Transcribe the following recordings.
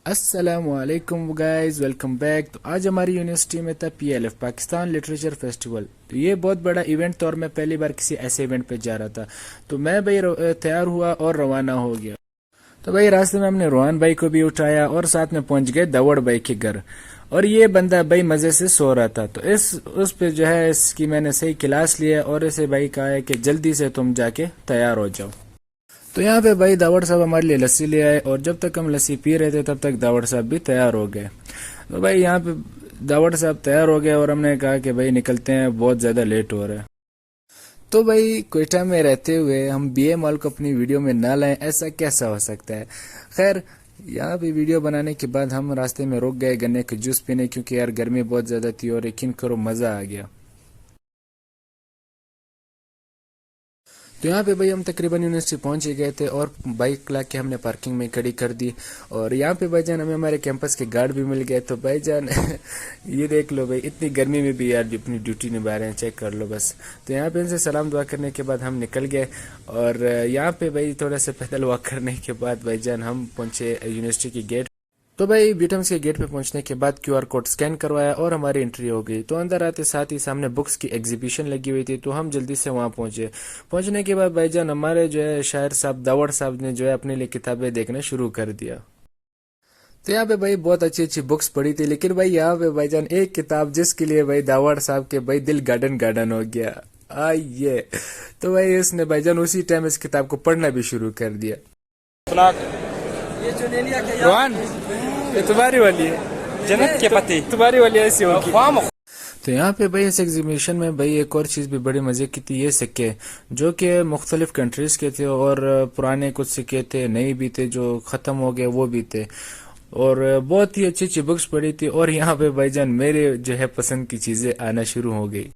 अस्सलामुअलैकुम guys, welcome back. तो आज हमारी यूनिवर्सिटी में था पीएलएफ पाकिस्तान लिटरेचर फेस्टिवल। तो ये बहुत बड़ा इवेंट था और मैं पहली बार किसी ऐसे इवेंट पे जा रहा था। तो मैं भाई तैयार हुआ और रवाना हो गया। तो भाई रास्ते में हमने रोहन भाई को भी उठाया और साथ में पहुंच गए दावड़ भाई के घर। और ये बंदा भाई मजे से सो रहा था, तो उस पे जो है इसकी मैंने सही क्लास लिया और इसे भाई कहा है कि जल्दी से तुम जाके तैयार हो जाओ। तो यहाँ पे भाई दावड़ साहब हमारे लिए लस्सी ले आए और जब तक हम लस्सी पी रहे थे तब तक दावड़ साहब भी तैयार हो गए। तो भाई यहाँ पे दावड़ साहब तैयार हो गए और हमने कहा कि भाई निकलते हैं, बहुत ज्यादा लेट हो रहा है। तो भाई क्वेटा में रहते हुए हम बीए मॉल को अपनी वीडियो में ना लाएं, ऐसा कैसा हो सकता है। खैर, यहाँ पे वीडियो बनाने के बाद हम रास्ते में रुक गए गन्ने के जूस पीने, क्योंकि यार गर्मी बहुत ज्यादा थी और यकीन करो मजा आ गया। तो यहाँ पे भाई हम तकरीबन यूनिवर्सिटी पहुंच ही गए थे और बाइक ला के हमने पार्किंग में खड़ी कर दी। और यहाँ पे भाईजान हमें हमारे कैंपस के गार्ड भी मिल गए। तो भाईजान ये देख लो भाई, इतनी गर्मी में भी यार अपनी ड्यूटी निभा रहे हैं, चेक कर लो बस। तो यहाँ पे इनसे सलाम दुआ करने के बाद हम निकल गए और यहाँ पे भाई थोड़ा सा पैदल वॉक करने के बाद भाईजान हम पहुंचे यूनिवर्सिटी की गेट। तो भाई बीटम्स के गेट पे पहुंचने के बाद क्यूआर कोड स्कैन करवाया और हमारी एंट्री हो गई। तो अंदर आते साथ ही सामने बुक्स की एग्जीबिशन लगी हुई थी, तो हम जल्दी से वहां पहुंचे। पहुंचने के बाद भाईजान हमारे जो है शायर साहब दावड़ साहब ने जो है अपने लिए किताबें देखना शुरू कर दिया। तो यहाँ पे भाई बहुत अच्छी अच्छी बुक्स पढ़ी थी, लेकिन भाई यहाँ पे भाईजान एक किताब जिसके लिए भाई दावड़ साहब के भाई दिल गार्डन गार्डन हो गया। आइए, तो भाई उसने भाईजान उसी टाइम इस किताब को पढ़ना भी शुरू कर दिया। ये जो ले लिया रोहन, ये तुम्हारी वाली है, जन्नत के पति तुम्हारी वाली ऐसी होगी। तो यहाँ पे भाई इस एग्जीबिशन में भाई एक और चीज भी बड़ी मजे की थी, ये सिक्के जो कि मुख्तलिफ कंट्रीज के थे और पुराने कुछ सिक्के थे, नए भी थे, जो खत्म हो गए वो भी थे। और बहुत ही अच्छी अच्छी बुक्स पढ़ी थी और यहाँ पे भाईजान मेरे जो है पसंद की चीजें आना शुरू हो गई।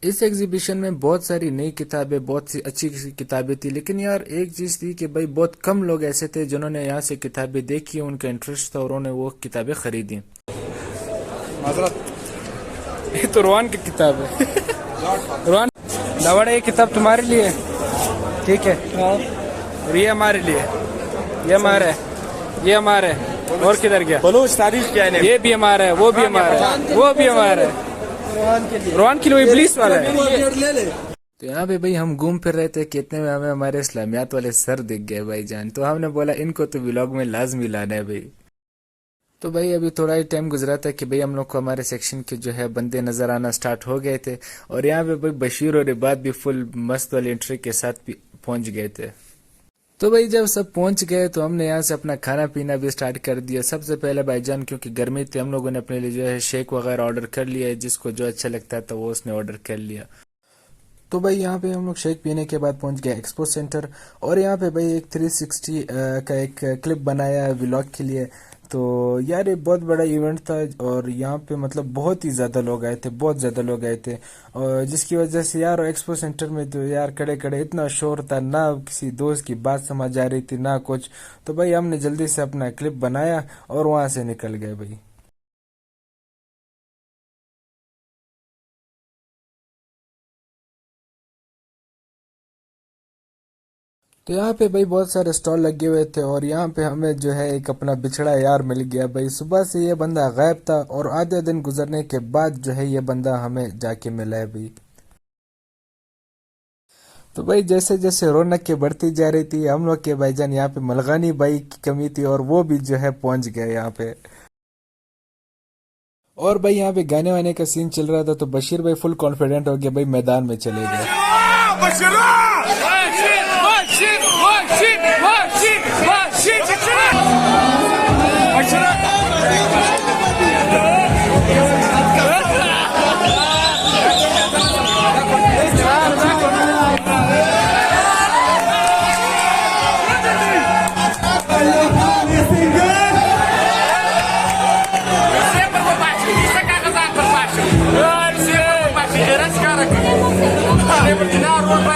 इस एग्जीबिशन में बहुत सारी नई किताबें, बहुत सी अच्छी किताबें थी, लेकिन यार एक चीज थी कि भाई बहुत कम लोग ऐसे थे जिन्होंने यहाँ से किताबें देखी, उनका इंटरेस्ट था और उन्होंने वो किताबें खरीदी। ये तो रोहन की किताब है। रोहन दावड़, ये किताब तुम्हारे लिए, ठीक है? और ये हमारे लिए, ये हमारा है, ये हमारा है। और किधर गया? बलूच तारीख क्या है? ये भी हमारा है, वो भी हमारा है, वो भी हमारा है। रोहन के लिए इब्लीस वाला है। तो यहाँ पे भाई हम घूम फिर रहे थे, कितने में हमें हमारे इस्लामियात वाले सर दिख गए भाईजान। तो हमने बोला इनको तो व्लॉग में लाजमी लाना है भाई। तो भाई अभी थोड़ा ही टाइम गुजरा था कि भाई हम लोग को हमारे सेक्शन के जो है बंदे नजर आना स्टार्ट हो गए थे और यहाँ पे भाई बशीर और इबाद भी फुल मस्त वाली एंट्री के साथ भी पहुंच गए थे। तो भाई जब सब पहुंच गए तो हमने यहाँ से अपना खाना पीना भी स्टार्ट कर दिया। सबसे पहले भाईजान क्योंकि गर्मी थी, हम लोगों ने अपने लिए जो है शेक वगैरह ऑर्डर कर लिया है, जिसको जो अच्छा लगता था वो उसने ऑर्डर कर लिया। तो भाई यहाँ पे हम लोग शेक पीने के बाद पहुंच गए एक्सपो सेंटर और यहाँ पे भाई एक 360 का एक क्लिप बनाया है व्लॉग के लिए। तो यार ये बहुत बड़ा इवेंट था और यहाँ पे मतलब बहुत ही ज्यादा लोग आए थे, बहुत ज्यादा लोग आए थे, और जिसकी वजह से यार एक्सपो सेंटर में तो यार खड़े खड़े इतना शोर था, ना किसी दोस्त की बात समझ आ रही थी ना कुछ। तो भाई हमने जल्दी से अपना क्लिप बनाया और वहां से निकल गए भाई। तो यहाँ पे भाई बहुत सारे स्टॉल लगे हुए थे और यहाँ पे हमें जो है एक अपना बिछड़ा यार मिल गया भाई। सुबह से ये बंदा गायब था और आधे दिन गुजरने के बाद जो है ये बंदा हमें जाके मिला है भाई। तो भाई जैसे जैसे रौनक के बढ़ती जा रही थी, हम लोग के भाईजान यहाँ पे मलगानी भाई की कमी थी और वो भी जो है पहुंच गए यहाँ पे। और भाई यहाँ पे गाने वाने का सीन चल रहा था, तो बशीर भाई फुल कॉन्फिडेंट हो गया भाई, मैदान में चले गए।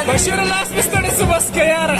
Bashir Allah mistari subas ke yaar.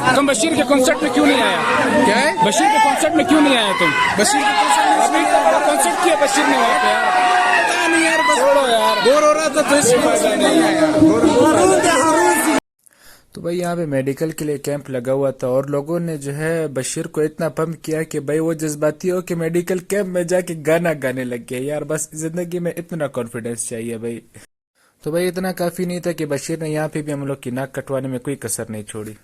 तुम बशीर के कॉन्सर्ट में क्यों नहीं आया? क्या है? बशीर के कॉन्सर्ट में क्यों नहीं आया तुम? बशीर के कॉन्सर्ट अभी कॉन्सर्ट किया बशीर ने वहाँ पे यार। पता नहीं यार, बस छोड़ो यार। बोर हो रहा था तो इसकी वजह नहीं आया। तो भाई यहाँ पे मेडिकल के लिए कैंप लगा हुआ था और लोगों ने जो है बशीर को इतना पंप किया कि भाई वो जज्बाती हो कि मेडिकल कैंप में जाके गाना गाने लग गया। यार बस जिंदगी में इतना कॉन्फिडेंस चाहिए भाई। तो भाई इतना काफी नहीं था कि बशीर ने यहाँ पे भी हम लोग की नाक कटवाने में कोई कसर नहीं छोड़ी।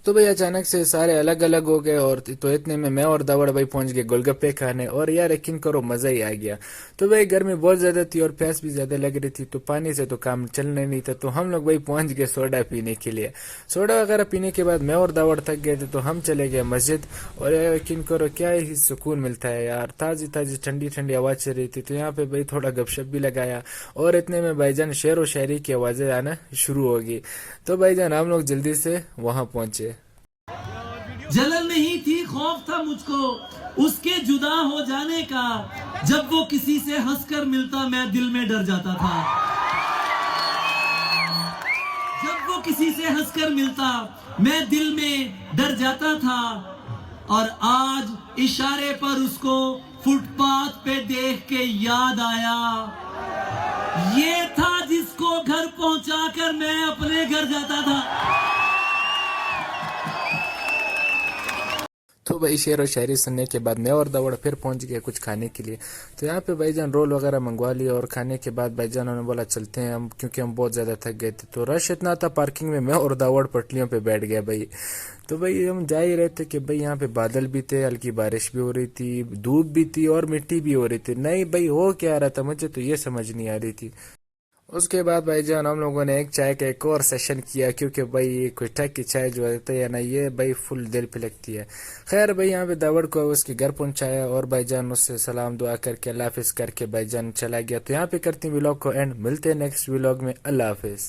तो भाई अचानक से सारे अलग अलग हो गए और तो इतने में मैं और दावड़ भाई पहुंच गए गोलगप्पे खाने और यार यकीन करो मजा ही आ गया। तो भाई गर्मी बहुत ज्यादा थी और प्यास भी ज्यादा लग रही थी तो पानी से तो काम चलने नहीं था तो हम लोग भाई पहुंच गए सोडा पीने के लिए। सोडा वगैरह पीने के बाद मैं और दावड़ थक गए थे तो हम चले गए मस्जिद और यार यकीन करो क्या ही सुकून मिलता है यार। ताजी ताजी ठंडी ठंडी आवाज चल रही थी तो यहाँ पे भाई थोड़ा गपशप भी लगाया और इतने में भाईजान शेर व शायरी की आवाजें आना शुरू हो गई। तो भाईजान हम लोग जल्दी से वहां पहुंचे। जलन नहीं थी, खौफ था मुझको उसके जुदा हो जाने का। जब वो किसी से हंसकर मिलता मैं दिल में डर जाता था। जब वो किसी से हंसकर मिलता मैं दिल में डर जाता था। और आज इशारे पर उसको फुटपाथ पे देख के याद आया, ये था जिसको घर पहुंचाकर मैं अपने घर जाता था। तो भाई शेर और शायरी सुनने के बाद मैं और दावड़ फिर पहुंच गए कुछ खाने के लिए। तो यहाँ पे भाईजान रोल वगैरह मंगवा लिया और खाने के बाद भाईजान ने बोला चलते हैं हम, क्योंकि हम बहुत ज्यादा थक गए थे। तो रश इतना था पार्किंग में, मैं और दावड़ पटलियों पे बैठ गया भाई। तो भाई हम जा ही रहे थे कि भाई यहाँ पे बादल भी थे, हल्की बारिश भी हो रही थी, धूप भी थी और मिट्टी भी हो रही थी। नहीं भाई हो क्या रहा था मुझे तो ये समझ नहीं आ रही थी। उसके बाद भाईजान हम लोगों ने एक चाय का एक और सेशन किया क्योंकि भाई ये कोई ठग की चाय जो होती है ना ये भाई फुल दिल पे लगती है। खैर भाई यहाँ पे दावड़ को उसके घर पहुंचाया और भाईजान उससे सलाम दुआ करके अल्लाह हाफिज करके भाईजान चला गया। तो यहाँ पे करते हैं व्लॉग को एंड, मिलते हैं नेक्स्ट व्लॉग में। अल्लाह हाफिज।